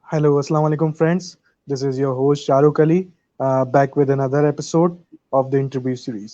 Hello, Assalamu alaikum, friends. This is your host Shahrukh Ali, back with another episode of the interview series.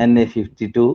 NA52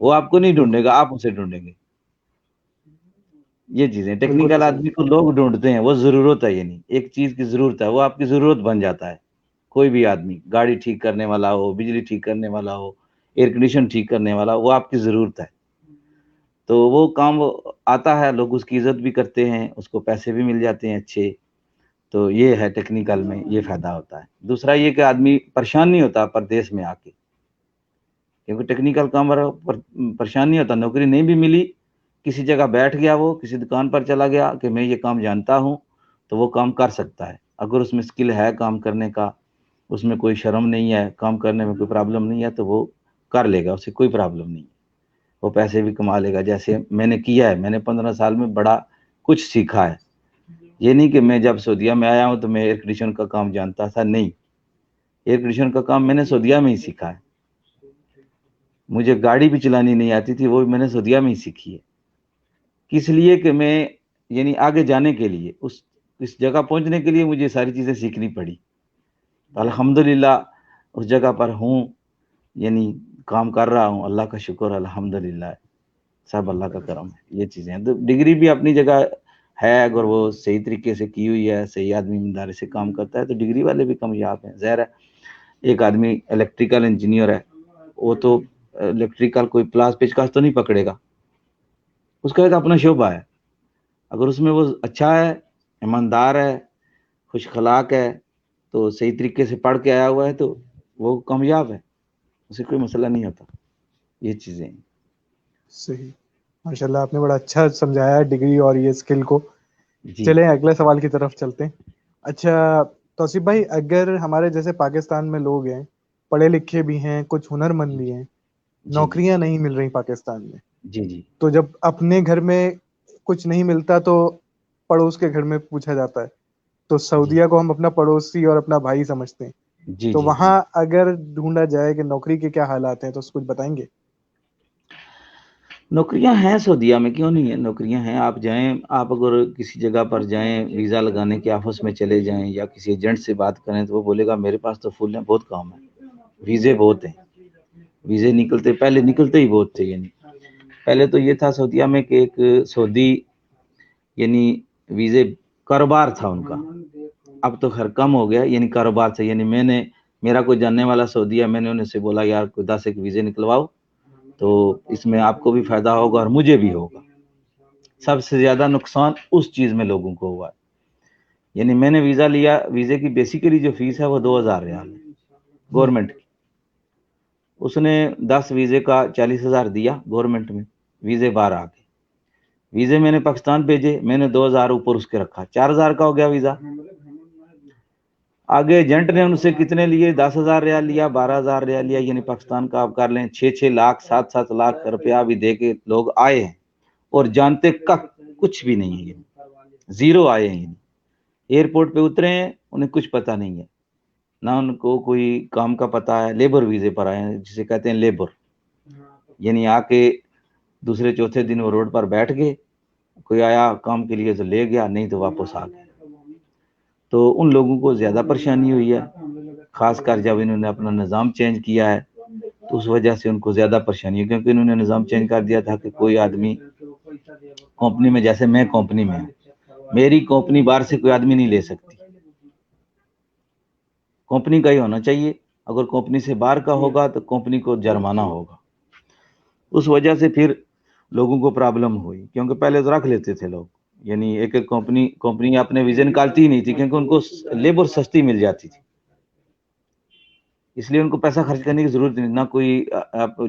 وہ آپ کو نہیں ڈھونڈے گا, آپ اسے ڈھونڈیں گے. یہ چیزیں ٹیکنیکل آدمی کو لوگ ڈھونڈتے ہیں, وہ ضرورت ہے, یعنی ایک چیز کی ضرورت ہے, وہ آپ کی ضرورت بن جاتا ہے. کوئی بھی آدمی گاڑی ٹھیک کرنے والا ہو, بجلی ٹھیک کرنے والا ہو, ایئر کنڈیشن ٹھیک کرنے والا ہو, وہ آپ کی ضرورت ہے. تو وہ کام آتا ہے, لوگ اس کی عزت بھی کرتے ہیں, اس کو پیسے بھی مل جاتے ہیں اچھے. تو یہ ہے ٹیکنیکل میں یہ فائدہ ہوتا ہے. دوسرا یہ کہ آدمی پریشان نہیں ہوتا پردیس میں آ کے, کیونکہ ٹیکنیکل کام پریشان نہیں ہوتا. نوکری نہیں بھی ملی, کسی جگہ بیٹھ گیا, وہ کسی دکان پر چلا گیا کہ میں یہ کام جانتا ہوں, تو وہ کام کر سکتا ہے. اگر اس میں اسکل ہے کام کرنے کا, اس میں کوئی شرم نہیں ہے, کام کرنے میں کوئی پرابلم نہیں ہے, تو وہ کر لے گا, اسے کوئی پرابلم نہیں ہے, وہ پیسے بھی کما لے گا. جیسے میں نے کیا ہے, میں نے 15 سال میں بڑا کچھ سیکھا ہے. یہ نہیں کہ میں جب سعودیہ میں آیا ہوں تو میں ایئر کنڈیشن کا کام جانتا تھا, نہیں. ایئر کنڈیشن کا کام میں نے سعودیہ میں ہی سیکھا ہے. مجھے گاڑی بھی چلانی نہیں آتی تھی, وہ بھی میں نے سعودیہ میں ہی سیکھی ہے. کس لیے کہ میں یعنی آگے جانے کے لیے, اس جگہ پہنچنے کے لیے مجھے ساری چیزیں سیکھنی پڑی. الحمدللہ اس جگہ پر ہوں, یعنی کام کر رہا ہوں, اللہ کا شکر, الحمدللہ, سب اللہ کا کرم ہے. یہ چیزیں ہیں. تو ڈگری بھی اپنی جگہ ہے, اگر وہ صحیح طریقے سے کی ہوئی ہے, صحیح آدمی ایمانداری سے کام کرتا ہے, تو ڈگری والے بھی کامیاب ہیں. ظاہر ہے ایک آدمی الیکٹریکل انجینئر ہے, وہ تو الیکٹریکل کوئی پلاس پیچکس تو نہیں پکڑے گا, اس کا ایک اپنا شعبہ ہے. اگر اس میں وہ اچھا ہے, ایماندار ہے, خوش اخلاق ہے, تو صحیح طریقے سے پڑھ کے آیا ہوا ہے, تو وہ کامیاب ہے, اسے کوئی مسئلہ نہیں ہوتا. یہ چیزیں صحیح, ماشاءاللہ آپ نے بڑا اچھا سمجھایا ہے ڈگری اور یہ اسکل کو. جی. چلیں اگلے سوال کی طرف چلتے ہیں. اچھا توصیف بھائی, اگر ہمارے جیسے پاکستان میں لوگ ہیں, پڑھے لکھے بھی ہیں, کچھ ہنر مند بھی ہیں, جی جی نوکریاں نہیں مل رہی پاکستان میں, جی جی تو جب اپنے گھر میں کچھ نہیں ملتا تو پڑوس کے گھر میں پوچھا جاتا ہے. تو جی سعودیہ کو ہم اپنا پڑوسی اور اپنا بھائی سمجھتے ہیں, جی تو جی جی وہاں اگر ڈھونڈا جائے کہ نوکری کے کیا حالات ہیں, تو کچھ بتائیں گے؟ نوکریاں ہیں سعودیہ میں, کیوں نہیں ہے, نوکریاں ہیں. آپ جائیں, آپ اگر کسی جگہ پر جائیں, ویزا لگانے کے آفس میں چلے جائیں, یا کسی ایجنٹ سے بات کریں, تو وہ بولے گا میرے پاس تو فل ہے, بہت کام ہے, ویزے بہت ہیں. ویزے نکلتے, پہلے نکلتے ہی بہت تھے. یعنی پہلے تو یہ تھا سعودیہ میں کہ ایک سعودی یعنی ویزے کاروبار تھا ان کا. اب تو خیر کم ہو گیا, یعنی کاروبار سے, یعنی میں نے, میرا کوئی جاننے والا سعودیہ, میں نے انہیں سے بولا یار کوئی 10 ایک ویزے نکلواؤ, تو اس میں آپ کو بھی فائدہ ہوگا اور مجھے بھی ہوگا. سب سے زیادہ نقصان اس چیز میں لوگوں کو ہوا ہے. یعنی میں نے ویزا لیا, ویزے کی بیسیکلی جو فیس ہے وہ 2000 ریال ہے گورنمنٹ کی. اس نے 10 ویزے کا 40,000 دیا گورنمنٹ میں, ویزے 12 آ گئے. ویزے میں نے پاکستان بھیجے, میں نے 2000 اوپر اس کے رکھا, 4000 کا ہو گیا ویزا. آگے ایجنٹ نے ان سے کتنے لیے, 10,000 ریال لیا, 12,000 ریال لیا, یعنی پاکستان کا آپ کر لیں 6 لاکھ 7 لاکھ روپیہ بھی دے کے لوگ آئے ہیں, اور جانتے کچھ بھی نہیں ہے, زیرو آئے ہیں. ایئرپورٹ پہ اترے ہیں, انہیں کچھ پتہ نہیں ہے, نہ ان کو کوئی کام کا پتہ ہے. لیبر ویزے پر آئے ہیں, جسے کہتے ہیں لیبر, یعنی آ کے دوسرے چوتھے دن وہ روڈ پر بیٹھ گئے, کوئی آیا کام کے لیے تو لے گیا, نہیں تو واپس آ گئے. تو ان لوگوں کو زیادہ پریشانی ہوئی ہے, خاص کر جب انہوں نے اپنا نظام چینج کیا ہے, تو اس وجہ سے ان کو زیادہ پریشانی ہے. کیونکہ انہوں نے نظام چینج کر دیا تھا کہ کوئی آدمی کمپنی میں, جیسے میں کمپنی میں ہوں, میری کمپنی باہر سے کوئی آدمی نہیں لے سکتی, کمپنی کا ہی ہونا چاہیے. اگر کمپنی سے باہر کا ہوگا تو کمپنی کو جرمانہ ہوگا. اس وجہ سے پھر لوگوں کو پرابلم ہوئی, کیونکہ پہلے تو رکھ لیتے تھے لوگ, یعنی ایک ایک کمپنی اپنے ویزے نکالتی ہی نہیں تھی, کیونکہ ان کو لیبر سستی مل جاتی تھی, اس لیے ان کو پیسہ خرچ کرنے کی ضرورت نہیں. نہ کوئی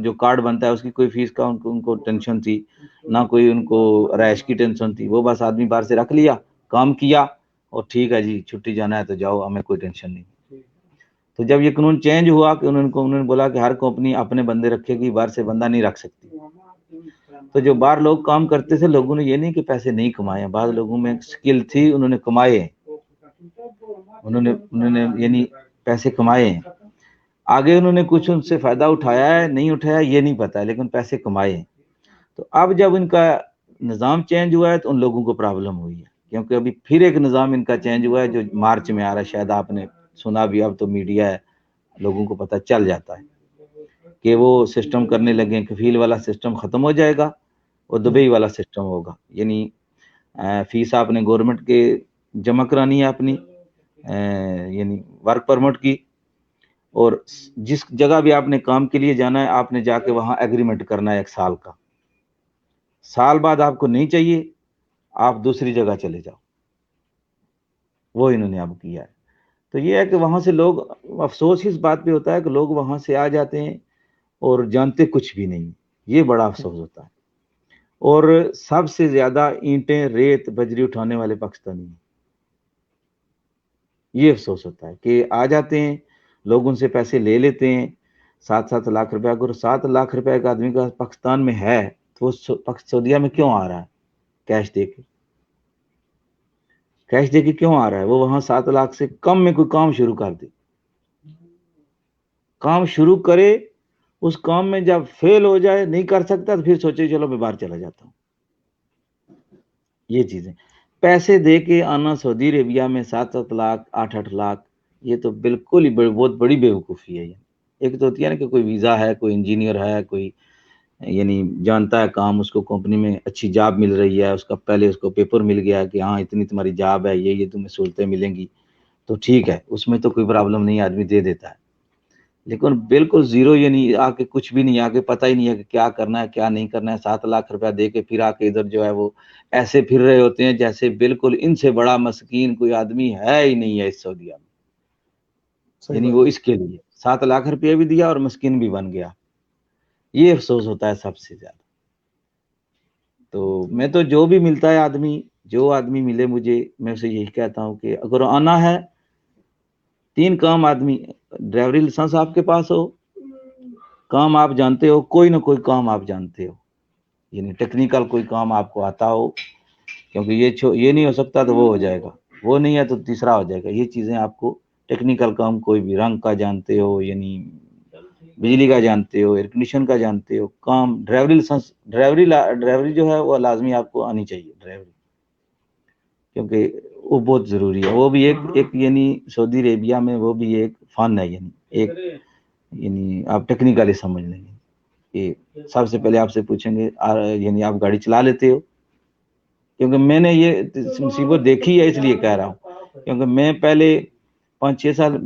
جو کارڈ بنتا ہے اس کی کوئی فیس کا ان کو ٹینشن تھی, نہ کوئی ان کو رہائش کی ٹینشن تھی. وہ بس آدمی باہر سے رکھ لیا, کام کیا, اور ٹھیک ہے جی چھٹی جانا ہے تو جاؤ, ہمیں کوئی ٹینشن نہیں. تو جب یہ قانون چینج ہوا کہ انہوں نے بولا کہ ہر کمپنی اپنے بندے رکھے گی, باہر سے بندہ نہیں رکھ سکتی, تو جو باہر لوگ کام کرتے تھے, لوگوں نے یہ نہیں کہ پیسے نہیں کمائے, بعض لوگوں میں سکل تھی, انہوں نے کمائے, انہوں نے یعنی پیسے کمائے ہیں. آگے انہوں نے کچھ ان سے فائدہ اٹھایا ہے, نہیں اٹھایا یہ نہیں پتا, لیکن پیسے کمائے ہیں. تو اب جب ان کا نظام چینج ہوا ہے تو ان لوگوں کو پرابلم ہوئی ہے, کیونکہ ابھی پھر ایک نظام ان کا چینج ہوا ہے جو مارچ میں آ رہا ہے, شاید آپ نے سنا بھی, اب تو میڈیا ہے, لوگوں کو پتہ چل جاتا ہے. کہ وہ سسٹم کرنے لگے، کفیل والا سسٹم ختم ہو جائے گا اور دبئی والا سسٹم ہوگا. یعنی فیس آپ نے گورنمنٹ کے جمع کرانی ہے اپنی، یعنی ورک پرمٹ کی، اور جس جگہ بھی آپ نے کام کے لیے جانا ہے آپ نے جا کے وہاں ایگریمنٹ کرنا ہے 1 سال کا. سال بعد آپ کو نہیں چاہیے، آپ دوسری جگہ چلے جاؤ. وہ انہوں نے اب کیا ہے. تو یہ ہے کہ وہاں سے لوگ، افسوس اس بات پہ ہوتا ہے کہ لوگ وہاں سے آ جاتے ہیں اور جانتے کچھ بھی نہیں. یہ بڑا افسوس ہوتا ہے. اور سب سے زیادہ اینٹیں، ریت، بجری اٹھانے والے پاکستانی ہیں. یہ افسوس ہوتا ہے کہ آ جاتے ہیں لوگ، ان سے پیسے لے لیتے ہیں 7-7 لاکھ روپے. اگر 7 لاکھ روپے ایک آدمی کا پاکستان میں ہے تو وہ سعودیہ میں کیوں آ رہا ہے؟ کیش دے کے، کیش دے کے کیوں آ رہا ہے؟ وہ وہاں 7 لاکھ سے کم میں کوئی کام شروع کر دے، کام شروع کرے، اس کام میں جب فیل ہو جائے، نہیں کر سکتا، تو پھر سوچے چلو میں باہر چلا جاتا ہوں. یہ چیزیں پیسے دے کے آنا سعودی عربیہ میں 7-7 لاکھ، 8-8 لاکھ، یہ تو بالکل ہی بہت بڑی بیوقوفی ہے. ایک تو ہوتی ہے نا کہ کوئی ویزا ہے، کوئی انجینئر ہے، کوئی یعنی جانتا ہے کام، اس کو کمپنی میں اچھی جاب مل رہی ہے، اس کا پہلے اس کو پیپر مل گیا کہ ہاں اتنی تمہاری جاب ہے، یہ تمہیں سہولتیں ملیں گی، تو ٹھیک ہے، اس میں تو کوئی پرابلم نہیں، آدمی دے دیتا ہے. لیکن بالکل زیرو، یعنی آ کے کچھ بھی نہیں، آ کے پتہ ہی نہیں ہے کہ کیا کرنا ہے کیا نہیں کرنا ہے. 7 لاکھ روپیہ دے کے پھر آ کے ادھر جو ہے وہ ایسے پھر رہے ہوتے ہیں جیسے بالکل ان سے بڑا مسکین کوئی آدمی ہے ہی نہیں ہے اس سعودیہ میں. یعنی وہ اس کے لیے 7 لاکھ روپیہ بھی دیا اور مسکین بھی بن گیا. یہ افسوس ہوتا ہے سب سے زیادہ. تو میں تو جو بھی ملتا ہے جو آدمی ملے مجھے، میں اسے یہی کہتا ہوں کہ اگر آنا ہے 3 کام آدمی، ڈرائیوری لائسنس آپ کے پاس ہو، کام آپ جانتے ہو، کوئی نہ کوئی کام آپ جانتے ہو، یعنی ٹیکنیکل کوئی کام آپ کو آتا ہو، کیونکہ یہ نہیں ہو سکتا تو وہ ہو جائے گا، وہ نہیں ہے تو تیسرا ہو جائے گا. یہ چیزیں آپ کو ٹیکنیکل کام، کوئی بھی رنگ کا جانتے ہو، یعنی بجلی کا جانتے ہو، ایئر کنڈیشن کا جانتے ہو کام، ڈرائیوری لائسنس، ڈرائیوری جو ہے وہ لازمی آپ کو آنی چاہیے ڈرائیوری، کیونکہ وہ بہت ضروری ہے. وہ بھی ایک یعنی سعودی عربیہ میں وہ بھی ایک فن ہے، یعنی ایک، یعنی آپ ٹیکنیکلی سمجھ لیں گے کہ سب سے پہلے آپ سے پوچھیں گے یعنی آپ گاڑی چلا لیتے ہو؟ کیونکہ میں نے یہ مصیبت دیکھی ہے، اس لیے کہہ رہا ہوں، کیونکہ میں پہلے 5-6 سال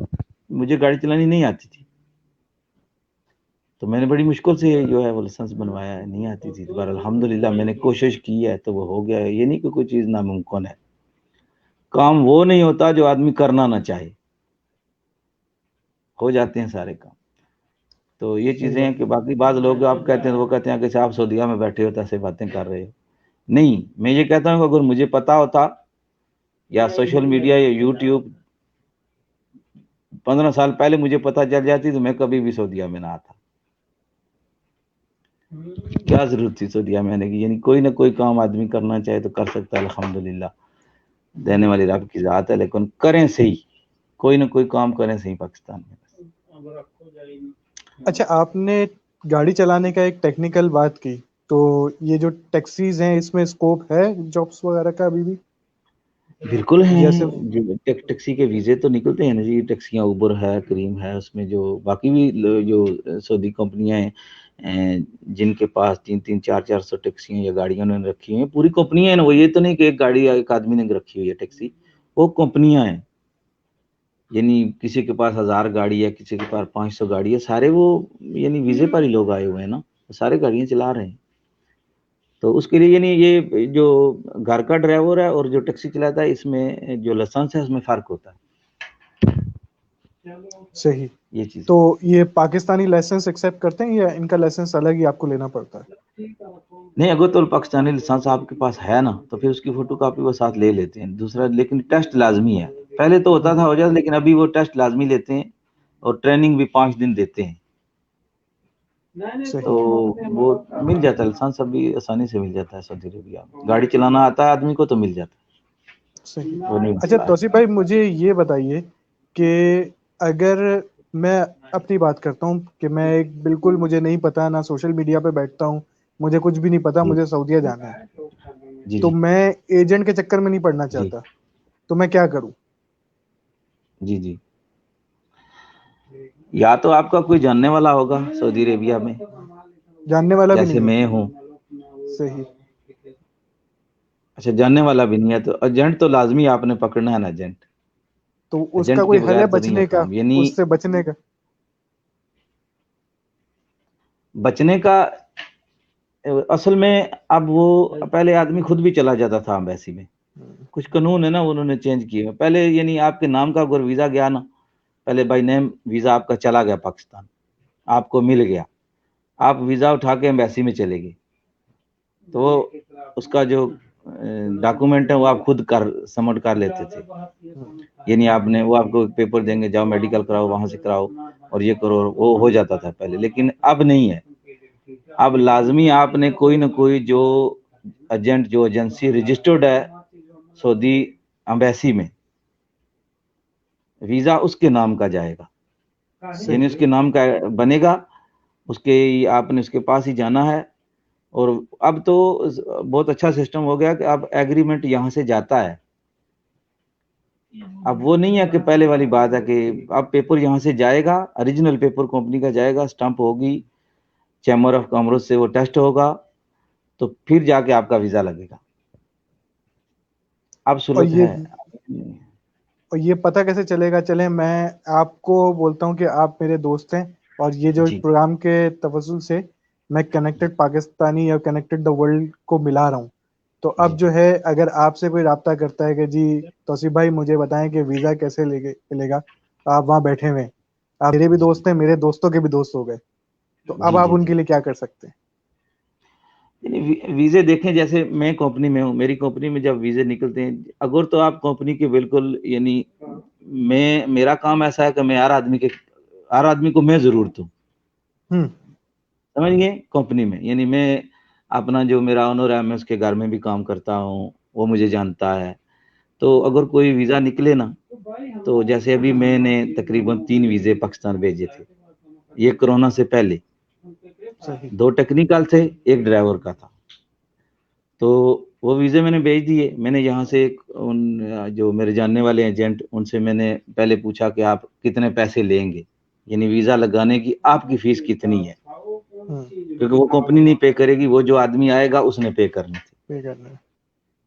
مجھے گاڑی چلانی نہیں آتی تھی، تو میں نے بڑی مشکل سے جو ہے وہ لائسنس بنوایا ہے، نہیں آتی تھی. پر الحمدللہ میں نے کوشش کی ہے تو وہ ہو گیا ہے. یہ نہیں کہ کوئی چیز ناممکن ہے. کام وہ نہیں ہوتا جو آدمی کرنا نہ چاہے، ہو جاتے ہیں سارے کام. تو یہ چیزیں ہیں کہ باقی بعض لوگ آپ کہتے ہیں، وہ کہتے ہیں کہ آپ سعودیہ میں بیٹھے ہو تو ایسے باتیں کر رہے ہو. نہیں، میں یہ کہتا ہوں کہ اگر مجھے پتا ہوتا، یا سوشل میڈیا یا یوٹیوب 15 سال پہلے مجھے پتا چل جاتی تو میں کبھی بھی سعودیہ میں نہ آتا. کیا ضرورت تھی سعودیہ میں آنے کی؟ یعنی کوئی نہ کوئی کام آدمی کرنا چاہے تو کر سکتا ہے، الحمدللہ دینے والی رب کی ذات ہے. لیکن کریں صحیح، کوئی نہ کوئی کام کریں صحیح پاکستان میں. اچھا، آپ نے گاڑی چلانے کا ایک ٹیکنیکل بات کی، تو یہ جو ٹیکسیز ہیں اس میں اسکوپ ہے جابس وغیرہ کا ابھی بھی؟ بالکل ہیں، جیسے ٹیکسی کے ویزے تو نکلتے ہیں نا جی. ٹیکسیاں اوبر ہے، کریم ہے، اس میں جو باقی بھی جو سعودی کمپنیاں ہیں جن کے پاس 300 400 ٹیکسیاں یا گاڑیاں انہوں نے رکھی ہیں، پوری کمپنیاں ہیں نا. وہ یہ تو نہیں کہ ایک گاڑی ایک آدمی نے رکھی ہوئی ہے ٹیکسی، وہ کمپنیاں ہیں. یعنی کسی کے پاس 1000 گاڑی ہے، کسی کے پاس 500 گاڑی ہے، سارے وہ یعنی ویزے پر ہی لوگ آئے ہوئے ہیں نا، سارے گاڑیاں چلا رہے ہیں. تو اس کے لیے یعنی یہ جو گھر کا ڈرائیور ہے اور جو ٹیکسی چلاتا ہے، اس میں جو لائسنس ہے اس میں فرق ہوتا ہے. صحیح. یہ چیز تو یہ پاکستانی لائسنس ایکسیپٹ کرتے ہیں یا ان کا لائسنس الگ ہی آپ کو لینا پڑتا ہے؟ نہیں، اگر تو پاکستانی لائسنس آپ کے پاس ہے نا تو پھر اس کی فوٹو کاپی وہ ساتھ لے لیتے ہیں. دوسرا، لیکن ٹیسٹ لازمی ہے. پہلے تو ہوتا تھا ہو جاتا، لیکن ابھی وہ ٹیسٹ لازمی لیتے ہیں اور ٹریننگ بھی 5 دن دیتے ہیں. تو وہ مل جاتا ہے لائسنس، ابھی آسانی سے مل جاتا ہے سعودی عربیہ میں. گاڑی چلانا آتا ہے آدمی کو تو مل جاتا ہے. صحیح. وہ نہیں اچھا مسئلہ ہے. توصیف بھائی، مجھے یہ بتائیے کہ اگر میں اپنی بات کرتا ہوں کہ میں ایک بالکل مجھے نہیں پتا، نہ سوشل میڈیا پہ بیٹھتا ہوں، مجھے کچھ بھی نہیں پتا، جی مجھے سعودیہ جانا ہے، جی تو جی میں ایجنٹ کے چکر میں نہیں پڑنا جی چاہتا، تو میں کیا کروں؟ جی جی یا تو آپ کا کوئی جاننے والا ہوگا سعودی عربیہ میں، جاننے والا بھی جیسے نہیں ہے. میں ہوں. صحیح. اچھا جاننے والا بھی نہیں ہے تو ایجنٹ تو لازمی آپ نے پکڑنا ہے نا. تو اس کا ایجنٹ کے کوئی حل ہے بغیر تو نہیں ہے بچنے کا، کام. یعنی اس سے بچنے کا؟ بچنے کا اصل میں اب وہ پہلے آدمی خود بھی چلا جاتا تھا ایمبیسی میں. کچھ قانون ہے نا انہوں نے چینج کیے. پہلے یعنی آپ کے نام کا اگر ویزا گیا نا، پہلے بائی نیم ویزا آپ کا چلا گیا پاکستان، آپ کو مل گیا، آپ ویزا اٹھا کے ایمبیسی میں چلے گئے تو اس کا جو ڈاکومنٹ ہے وہ آپ خود سبمٹ کر لیتے تھے. یعنی آپ نے وہ آپ کو پیپر دیں گے، جاؤ میڈیکل کراؤ، وہاں سے کراؤ اور یہ کرو، وہ ہو جاتا تھا پہلے. لیکن اب نہیں ہے. اب لازمی آپ نے کوئی نہ کوئی جو ایجنٹ، جو ایجنسی رجسٹرڈ ہے سعودی ایمبیسی میں، ویزا اس کے نام کا جائے گا. یعنی اس کے نام کا بنے گا، اس کے آپ نے اس کے پاس ہی جانا ہے. اور اب تو بہت اچھا سسٹم ہو گیا کہ اب ایگریمنٹ یہاں سے جاتا ہے. اب وہ نہیں ہے کہ پہلے والی بات ہے کہ اب پیپر یہاں سے جائے گا، اوریجنل پیپر کمپنی کا جائے گا، سٹمپ ہوگی، چیمبر آف کامرس سے وہ ٹیسٹ ہوگا تو پھر جا کے آپ کا ویزا لگے گا. اب اور سہولت یہ ہے. اور یہ پتہ کیسے چلے گا؟ چلیں میں آپ کو بولتا ہوں کہ آپ میرے دوست ہیں، اور یہ جو جی پروگرام کے توسل سے میں کنیکٹڈ پاکستانی یا کنیکٹڈ دا ورلڈ کو ملا رہا ہوں. تو جی اب جو ہے اگر آپ سے کوئی رابطہ کرتا ہے کہ جی توصیف بھائی مجھے بتائیں کہ ویزا کیسے ملے گا، آپ وہاں بیٹھے ہوئے ہیں، آپ میرے بھی جی دوست ہیں، میرے دوستوں کے بھی دوست ہو گئے، تو اب جی آپ جی ان جی کے لیے کیا کر سکتے ہیں؟ ویزے دیکھیں، جیسے میں کمپنی میں ہوں، میری کمپنی میں جب ویزے نکلتے ہیں، اگر تو آپ کمپنی کے بالکل یعنی میرا کام ایسا ہے کہ میں ہر آدمی کو میں ضرورت ہوں، سمجھ گئے. کمپنی میں یعنی میں اپنا جو میرا آنر ہے، میں اس کے گھر میں بھی کام کرتا ہوں، وہ مجھے جانتا ہے. تو اگر کوئی ویزا نکلے نا، تو جیسے ابھی میں نے تقریباً 3 ویزے پاکستان بھیجے تھے، یہ کرونا سے پہلے. صحیح. 2 ٹیکنیکل تھے، ایک ڈرائیور کا تھا. تو وہ ویزے میں نے بھیج دیے. میں نے یہاں سے جو میرے جاننے والے ایجنٹ، ان سے میں نے پہلے پوچھا کہ آپ کتنے پیسے لیں گے، یعنی ویزا لگانے کی آپ کی فیس کتنی ہے، کیونکہ وہ کمپنی نہیں پے کرے گی، وہ جو آدمی آئے گا اس نے پے کرنی تھی، پے کرنا ہے.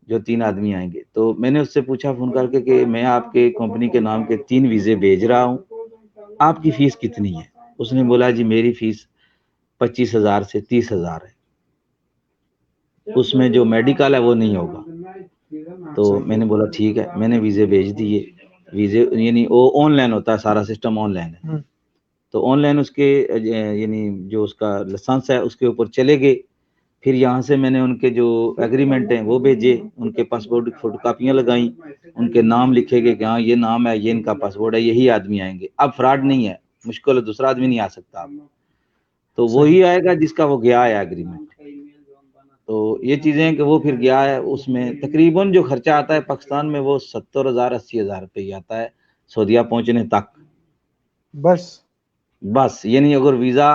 جو 3 آدمی آئیں گے. تو میں نے اس سے پوچھا فون کر کے کہ میں آپ کے کمپنی کے نام کے 3 ویزے بھیج رہا ہوں، آپ کی فیس کتنی ہے؟ اس نے بولا جی میری فیس 25,000 سے 30,000 ہے، اس میں جو میڈیکل ہے وہ نہیں ہوگا. تو صحیح. میں نے بولا ٹھیک ہے. میں نے ویزے بھیج دیے. ویزے یعنی وہ آن لائن ہوتا ہے، سارا سسٹم آن لائن ہے. تو آن لائن اس کے یعنی جو اس کا لائسنس ہے اس کے اوپر چلے گئے. پھر یہاں سے میں نے ان کے جو ایگریمنٹ ہیں وہ بھیجے، ان کے پاسپورٹ کی فوٹو کاپیاں لگائیں، ان کے نام لکھے گئے کہ ہاں یہ نام ہے، یہ ان کا پاسپورٹ ہے، یہی آدمی آئیں گے. اب فراڈ نہیں ہے، مشکل ہے، دوسرا آدمی نہیں آ سکتا. تو صحیح. وہی آئے گا جس کا وہ گیا ہے ایگریمنٹ. تو یہ چیزیں ہیں کہ وہ پھر گیا ہے. اس میں تقریباً جو خرچہ آتا ہے پاکستان میں وہ 70,000 80,000 روپے ہی آتا ہے سعودیہ پہنچنے تک. بس یعنی اگر ویزا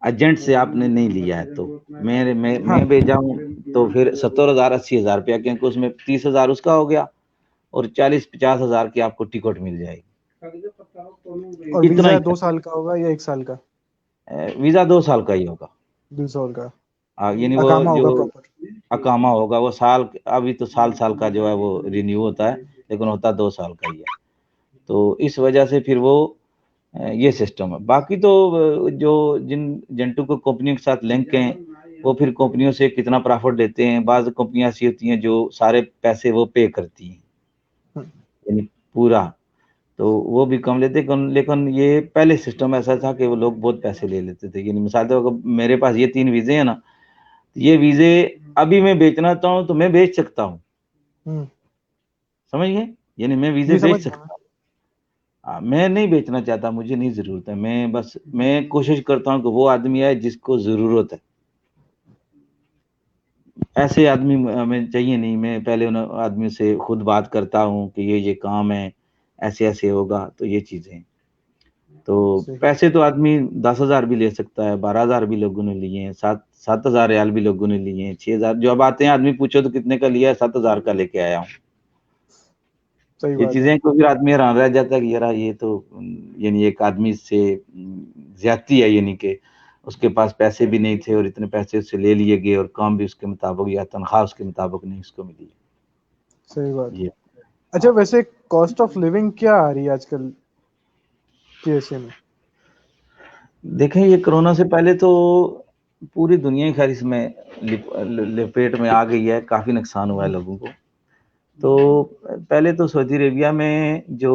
ایجنٹ سے آپ نے نہیں لیا ہے تو میں بھیجا ہوں تو پھر 70,000 80,000 روپیہ، کیونکہ اس میں 30,000 اس کا ہو گیا اور 40-50,000 کی آپ کو ٹکٹ مل جائے گی. اور اتنا ویزا ہی 2 سال کا ہوگا یا 1 سال کا؟ ویزا 2 سال کا ہی ہوگا. 2 سال کا یعنی وہ اقامہ جو ہوگا پراپر. اقامہ ہوگا وہ سال، ابھی تو سال کا جو ہے وہ رینیو ہوتا ہے، لیکن ہوتا 2 سال کا ہی ہے. تو اس وجہ سے پھر وہ یہ سسٹم ہے. باقی تو جو جن ایجنٹوں کو کمپنیوں کے ساتھ لنک ہیں وہ پھر کمپنیوں سے کتنا پرافٹ لیتے ہیں. بعض کمپنیاں ایسی ہوتی ہیں جو سارے پیسے وہ پے کرتی ہیں، یعنی پورا، تو وہ بھی کم لیتے. لیکن یہ پہلے سسٹم ایسا تھا کہ وہ لوگ بہت پیسے لے لیتے تھے. یعنی مثال طور پر میرے پاس یہ 3 ویزے ہیں نا، یہ ویزے ابھی میں بیچنا چاہوں تو میں بیچ سکتا ہوں، سمجھ گئے. یعنی میں ویزے جی بیچ سمجھ گیا. سکتا ہوں. میں نہیں بیچنا چاہتا، مجھے نہیں ضرورت ہے. میں کوشش کرتا ہوں کہ وہ آدمی آئے جس کو ضرورت ہے. ایسے آدمی ہمیں چاہیے نہیں. میں پہلے ان آدمیوں سے خود بات کرتا ہوں کہ یہ کام ہے، ایسے ایسے ہوگا. تو یہ چیزیں، تو صحیح. پیسے تو آدمی 10,000 بھی لے سکتا ہے، 12,000 بھی لوگوں نے لیے ہیں، 7,000 ریال بھی لوگوں نے لیے ہیں، 6,000. جو اب آتے ہیں آدمی پوچھو تو کتنے کا لیا ہے، 7,000 کا لے کے آیا ہوں. صحیح یہ بات ہے. چیزیں کو پھر آدمی حیران رہ جاتا ہے کہ یار یہ تو یعنی ایک آدمی سے زیادتی ہے، یعنی کہ اس کے پاس پیسے بھی نہیں تھے اور اتنے پیسے اس سے لے لیے گئے اور کام بھی اس کے مطابق یا تنخواہ اس کے مطابق نہیں اس کو ملی. صحیح بات ہے. یہ اچھا ویسے کاسٹ آف لیونگ کیا آ رہی ہے آج کل کے ایسے میں؟ دیکھیں یہ کرونا سے پہلے تو پوری دنیا ہی خیر اس میں لپیٹ میں آ گئی ہے، کافی نقصان ہوا ہے لوگوں کو. تو پہلے تو سعودی عربیہ میں جو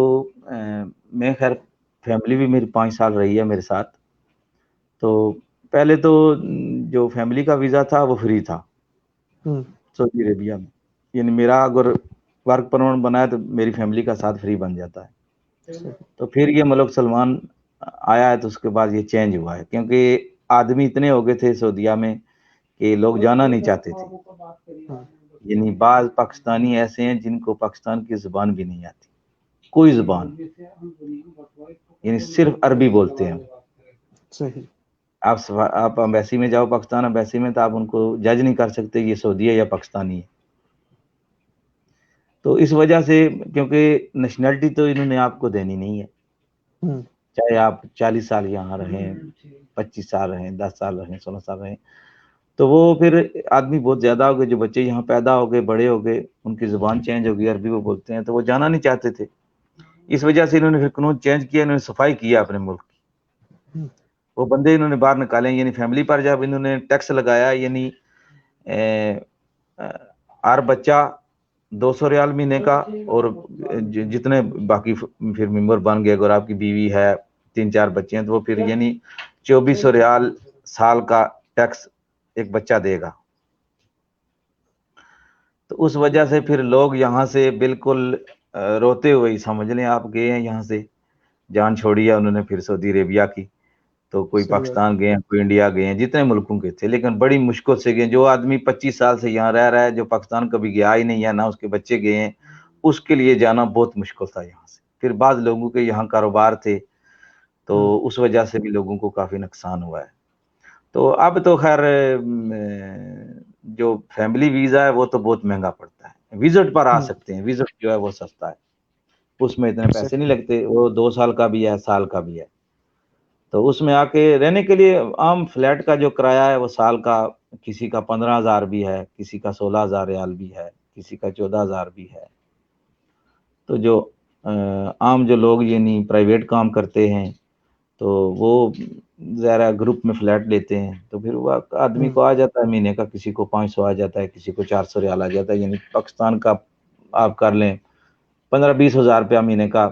میں خیر فیملی بھی میری 5 سال رہی ہے میرے ساتھ. تو پہلے تو جو فیملی کا ویزا تھا وہ فری تھا سعودی عربیہ میں، یعنی میرا اگر ورک پرمٹ بنا ہے تو میری فیملی کا ساتھ فری بن جاتا ہے. تو پھر یہ ملک سلمان آیا ہے تو اس کے بعد یہ چینج ہوا ہے، کیونکہ آدمی اتنے ہو گئے تھے سعودیہ میں کہ لوگ جانا نہیں چاہتے تھے. یعنی بعض پاکستانی ایسے ہیں جن کو پاکستان کی زبان بھی نہیں آتی، کوئی زبان، یعنی صرف عربی بولتے ہیں. صحیح. آپ امبیسی میں جاؤ، پاکستان امبیسی میں، تو آپ ان کو جج نہیں کر سکتے یہ سعودی ہے یا پاکستانی ہے. تو اس وجہ سے کیونکہ نیشنلٹی تو انہوں نے آپ کو دینی نہیں ہے، چاہے آپ 40 سال یہاں رہیں، 25 سال رہیں، 10 سال رہیں، 16 سال رہیں. تو وہ پھر آدمی بہت زیادہ ہو گئے، جو بچے یہاں پیدا ہو گئے، بڑے ہو گئے، ان کی زبان چینج ہو گئی، عربی وہ بولتے ہیں، تو وہ جانا نہیں چاہتے تھے. اس وجہ سے انہوں نے پھر قانون چینج کیا، انہوں نے صفائی کیا اپنے ملک کی. وہ بندے انہوں نے باہر نکالے، یعنی فیملی پر جب انہوں نے ٹیکس لگایا، یعنی ہر بچہ 200 ریال مہینے کا، اور جتنے باقی پھر ممبر بن گئے، اگر آپ کی بیوی ہے، 3-4 بچے ہیں، تو وہ پھر یعنی 2400 ریال سال کا ٹیکس ایک بچہ دے گا. تو اس وجہ سے پھر لوگ یہاں سے بالکل روتے ہوئے ہی سمجھ لیں آپ گئے ہیں یہاں سے، جان چھوڑی ہے انہوں نے پھر سعودی عربیہ کی. تو کوئی صحیح بات. پاکستان گئے ہیں، کوئی انڈیا گئے ہیں، جتنے ملکوں کے تھے، لیکن بڑی مشکل سے گئے. جو آدمی 25 سال سے یہاں رہ رہا ہے، جو پاکستان کبھی گیا ہی نہیں ہے، نہ اس کے بچے گئے ہیں، اس کے لیے جانا بہت مشکل تھا یہاں سے. پھر بعض لوگوں کے یہاں کاروبار تھے تو اس وجہ سے بھی لوگوں کو کافی نقصان ہوا ہے. تو اب تو خیر جو فیملی ویزا ہے وہ تو بہت مہنگا پڑتا ہے. وزٹ پر آ سکتے ہیں، وزٹ جو ہے وہ سستا ہے، اس میں اتنے پیسے نہیں لگتے. وہ 2 سال کا بھی ہے، سال کا بھی ہے. تو اس میں آ کے رہنے کے لیے عام فلیٹ کا جو کرایہ ہے وہ سال کا کسی کا 15,000 بھی ہے، کسی کا 16,000 ریال بھی ہے، کسی کا 14,000 بھی ہے. تو جو عام جو لوگ یعنی پرائیویٹ کام کرتے ہیں تو وہ ذرا گروپ میں فلیٹ لیتے ہیں، تو پھر وہ آدمی کو آ جاتا ہے مہینے کا، کسی کو 500 آ جاتا ہے، کسی کو 400 ریال آ جاتا ہے. یعنی پاکستان کا آپ کر لیں 15-20 ہزار روپیہ مہینے کا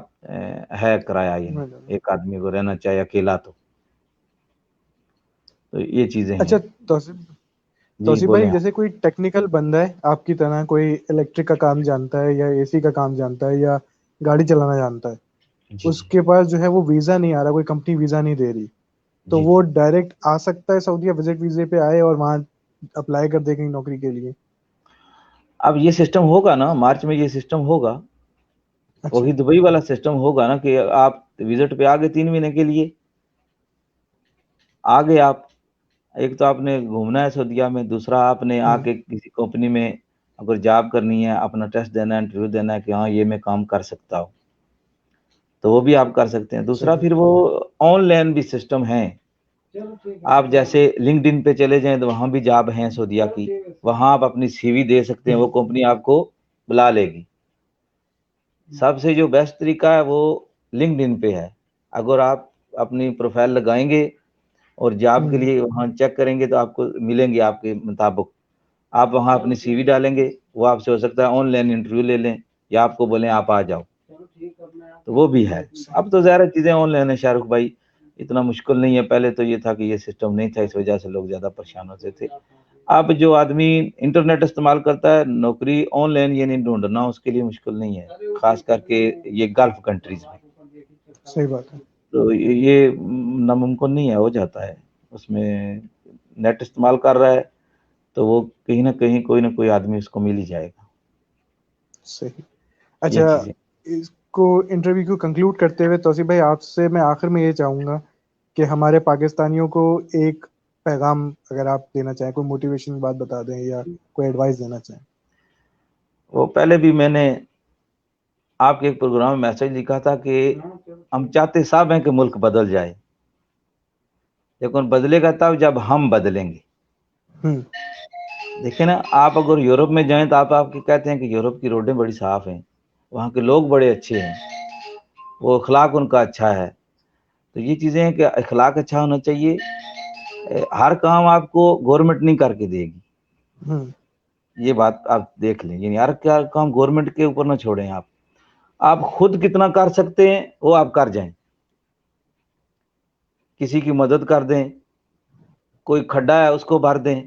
ہے کرایہ، یعنی ایک آدمی کو رہنا چاہے اکیلا. تو یہ چیزیں ہیں. اچھا جی توصیف بولیں بھائی، آپ. جیسے کوئی ٹیکنیکل بندہ ہے آپ کی طرح، کوئی الیکٹرک کا کام جانتا ہے یا اے سی کا کام جانتا ہے یا گاڑی چلانا جانتا ہے، جی اس جی کے پاس جو ہے وہ ویزا نہیں آ رہا، کوئی کمپنی ویزا نہیں دے رہی، تو جی وہ ڈائریکٹ آ سکتا ہے سعودیہ وزٹ ویزے پہ آئے اور وہاں اپلائی کر دے کہیں نوکری کے لیے؟ اب یہ سسٹم ہوگا نا، مارچ میں یہ سسٹم ہوگا. اچھا. وہی دبئی والا سسٹم ہوگا نا کہ آپ وزٹ پہ آگے 3 مہینے کے لیے آگے. آپ ایک تو آپ نے گھومنا ہے سعودیہ میں، دوسرا آپ نے آ کے کسی کمپنی میں اگر جاب کرنی ہے، اپنا ٹیسٹ دینا ہے، انٹرویو دینا ہے کہ ہاں یہ میں کام کر سکتا ہوں، تو وہ بھی آپ کر سکتے ہیں. دوسرا صحیح. پھر وہ آن لائن بھی سسٹم ہے. آپ جیسے لنکڈ ان پہ چلے جائیں تو وہاں بھی جاب ہیں سعودیہ کی، وہاں آپ اپنی سی وی دے سکتے ہیں، وہ کمپنی آپ کو بلا لے گی. سب سے جو بیسٹ طریقہ ہے وہ لنکڈ ان پہ ہے. اگر آپ اپنی پروفائل لگائیں گے اور جاب کے لیے وہاں چیک کریں گے تو آپ کو ملیں گے آپ کے مطابق. آپ وہاں اپنی سی وی ڈالیں گے، وہ آپ سے ہو سکتا ہے آن لائن انٹرویو لے لیں یا آپ کو بولیں آپ آ جاؤ، تو وہ بھی ہے. اب تو ظاہر چیزیں آن لائن ہے شاہ رخ بھائی، اتنا مشکل نہیں ہے. پہلے تو یہ تھا کہ یہ سسٹم نہیں تھا، اس وجہ سے لوگ زیادہ پریشان ہوتے تھے. اب جو آدمی انٹرنیٹ استعمال کرتا ہے، نوکری آن لائن یعنی ڈھونڈنا اس کے لیے مشکل نہیں ہے، خاص کر کے یہ گلف کنٹریز میں. صحیح بات ہے. تو یہ ناممکن نہیں ہے، ہو جاتا ہے. اس میں نیٹ استعمال کر رہا ہے تو وہ کہیں نہ کہیں کوئی نہ کوئی آدمی اس کو مل ہی جائے گا. صحیح. یہ اچھا، چیزیں. اس کو انٹرویو کو کنکلوڈ کرتے ہوئے توصیف بھائی، آپ سے میں آخر میں یہ چاہوں گا کہ ہمارے پاکستانیوں کو ایک پیغام اگر آپ دینا چاہیں، کوئی موٹیویشن بات بتا دیں یا کوئی ایڈوائس دینا چاہیں. وہ پہلے بھی میں نے آپ کے ایک پروگرام میں میسج لکھا تھا کہ ہم چاہتے صاحب ہیں کہ ملک بدل جائے، لیکن بدلے گا تب جب ہم بدلیں گے. ہوں دیکھیں نا، آپ اگر یورپ میں جائیں تو آپ کے کہتے ہیں کہ یورپ کی روڈیں بڑی صاف ہیں، وہاں کے لوگ بڑے اچھے ہیں، وہ اخلاق ان کا اچھا ہے. تو یہ چیزیں ہیں کہ اخلاق اچھا ہونا چاہیے. ہر کام آپ کو گورنمنٹ نہیں کر کے دے گی، ہوں یہ بات آپ دیکھ لیں. یعنی ہر کیا کام گورنمنٹ کے اوپر نہ چھوڑیں. آپ خود کتنا کر سکتے ہیں وہ آپ کر جائیں. کسی کی مدد کر دیں، کوئی کھڈا ہے اس کو بھر دیں،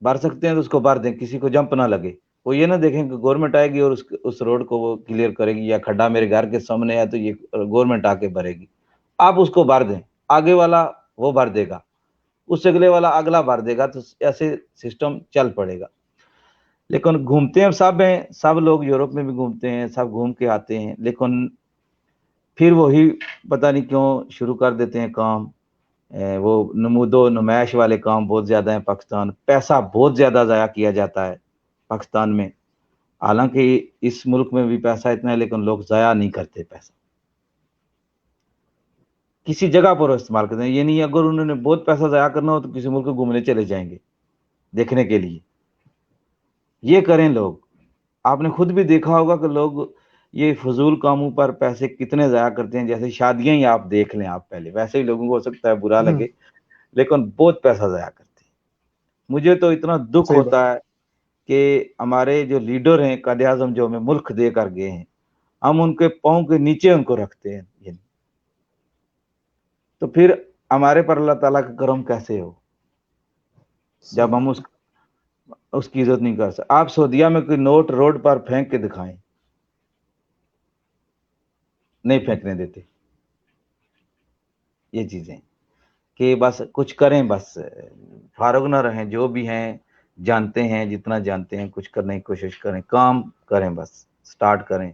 بھر سکتے ہیں تو اس کو بھر دیں، کسی کو جمپ نہ لگے. وہ یہ نہ دیکھیں کہ گورنمنٹ آئے گی اور اس روڈ کو وہ کلیئر کرے گی، یا کھڈا میرے گھر کے سامنے ہے تو یہ گورنمنٹ آ کے بھرے گی. آپ اس کو بھر دیں، آگے والا وہ بھر دے گا، اس سے اگلے والا اگلا بھر دے گا، تو ایسے سسٹم چل پڑے گا. لیکن گھومتے ہیں سب لوگ یورپ میں بھی گھومتے ہیں، سب گھوم کے آتے ہیں، لیکن پھر وہی پتہ نہیں کیوں شروع کر دیتے ہیں کام. وہ نمود و نمائش والے کام بہت زیادہ ہیں پاکستان. پیسہ بہت زیادہ ضائع کیا جاتا ہے پاکستان میں. حالانکہ اس ملک میں بھی پیسہ اتنا ہے، لیکن لوگ ضائع نہیں کرتے پیسہ، کسی جگہ پر استعمال کرتے ہیں. یہ نہیں اگر انہوں نے بہت پیسہ ضائع کرنا ہو تو کسی ملک کو گھومنے چلے جائیں گے دیکھنے کے لیے. یہ کریں لوگ. آپ نے خود بھی دیکھا ہوگا کہ لوگ یہ فضول کاموں پر پیسے کتنے ضائع کرتے ہیں. جیسے شادیاں ہی آپ دیکھ لیں، آپ پہلے ویسے ہی لوگوں کو ہو سکتا ہے برا ہوں لگے، لیکن بہت پیسہ ضائع کرتے ہیں. مجھے تو اتنا دکھ صحیح بات. ہوتا ہے کہ ہمارے جو لیڈر ہیں، قائد اعظم جو ہمیں ملک دے کر گئے ہیں، ہم ان کے پاؤں کے نیچے ان کو رکھتے ہیں. تو پھر ہمارے پر اللہ تعالیٰ کا کرم کیسے ہو صحیح جب ہم بات ہے. اس کی عزت نہیں کر سکتے. آپ سعودیہ میں کوئی نوٹ روڈ پر پھینک کے دکھائیں، نہیں پھینکنے دیتے. یہ چیزیں کہ بس کچھ کریں، بس فارغ نہ رہیں. جو بھی ہیں جانتے ہیں، جتنا جانتے ہیں کچھ کرنے کی کوشش کریں، کام کریں، بس سٹارٹ کریں.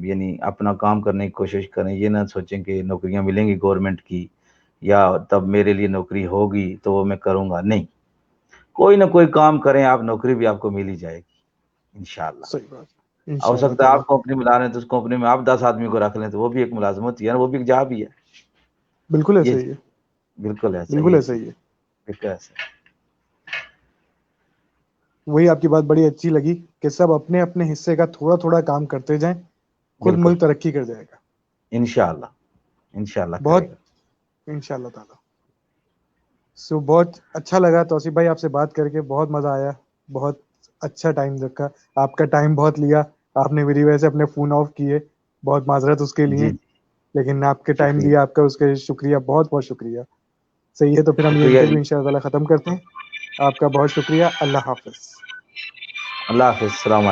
یعنی اپنا کام کرنے کی کوشش کریں. یہ نہ سوچیں کہ نوکریاں ملیں گی گورنمنٹ کی، یا تب میرے لیے نوکری ہوگی تو وہ میں کروں گا. نہیں، کوئی نہ کوئی کام کریں آپ، نوکری بھی آپ کو مل ہی جائے گی انشاءاللہ. صحیح بات. ہو انشاءاللہ سکتا ہے تعالیٰ. آپ کمپنی میں لا رہے ہیں تو اس کمپنی میں آپ 10 آدمی کو رکھ لیں، تو وہ بھی ایک ملازمت ہی ہے، وہ بھی ایک جاب ہی ہے. بالکل ایسا یہ ہی ہے. بالکل ایسا، بالکل یہ ایسا چیز ہی ہے. بالکل ایسا. وہی آپ کی بات بڑی اچھی لگی کہ سب اپنے اپنے حصے کا تھوڑا تھوڑا کام کرتے جائیں، خود بالکل ملک ترقی کر جائے گا انشاءاللہ، انشاءاللہ بہت. کرے گا. انشاءاللہ تعالیٰ. بہت اچھا لگا توصیف بھائی آپ سے بات کر کے، بہت مزہ آیا. بہت اچھا ٹائم رکھا. آپ کا ٹائم بہت لیا، آپ نے میری وجہ سے اپنے فون آف کیے، بہت معذرت اس کے لیے. جی جی، لیکن آپ کے ٹائم شکریہ دیا، آپ کا اس کے شکریہ، بہت بہت شکریہ. صحیح ہے، تو پھر ہم یہ شکریہ انٹرویو جی. ان شاء اللہ ختم کرتے ہیں. آپ کا بہت شکریہ. اللہ حافظ. اللہ حافظ. السلام علیکم.